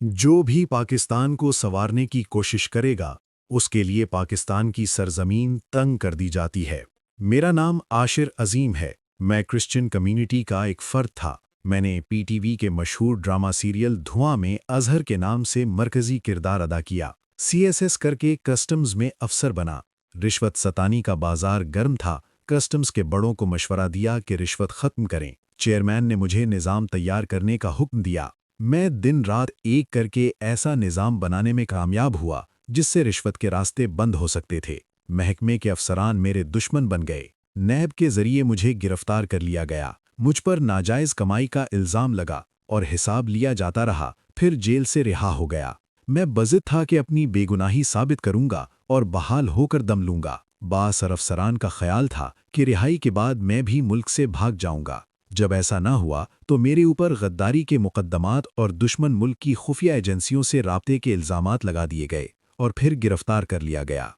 जो भी पाकिस्तान को संवारने की कोशिश करेगा, उसके लिए पाकिस्तान की सरजमीन तंग कर दी जाती है। मेरा नाम आशिर अजीम है। मैं क्रिश्चियन कम्युनिटी का एक फ़र्द था। मैंने पीटीवी के मशहूर ड्रामा सीरियल धुआं में अजहर के नाम से मरकज़ी किरदार अदा किया। सीएसएस करके कस्टम्स में अफसर बना। रिश्वत सतानी का बाजार गर्म था। कस्टम्स के बड़ों को मशवरा दिया कि रिश्वत ख़त्म करें। चेयरमैन ने मुझे निज़ाम तैयार करने का हुक्म दिया। मैं दिन रात एक करके ऐसा निज़ाम बनाने में कामयाब हुआ जिससे रिश्वत के रास्ते बंद हो सकते थे। महकमे के अफसरान मेरे दुश्मन बन गए। नैब के जरिए मुझे गिरफ्तार कर लिया गया। मुझ पर नाजायज़ कमाई का इल्ज़ाम लगा और हिसाब लिया जाता रहा। फिर जेल से रिहा हो गया। मैं बज़िद था कि अपनी बेगुनाही साबित करूंगा और बहाल होकर दम लूंगा। बासर अफसरान का ख्याल था कि रिहाई के बाद मैं भी मुल्क से भाग जाऊंगा। जब ऐसा ना हुआ तो मेरे ऊपर गद्दारी के मुकद्दमात और दुश्मन मुल्क की खुफिया एजेंसियों से राब्ते के इल्ज़ामात लगा दिए गए और फिर गिरफ्तार कर लिया गया।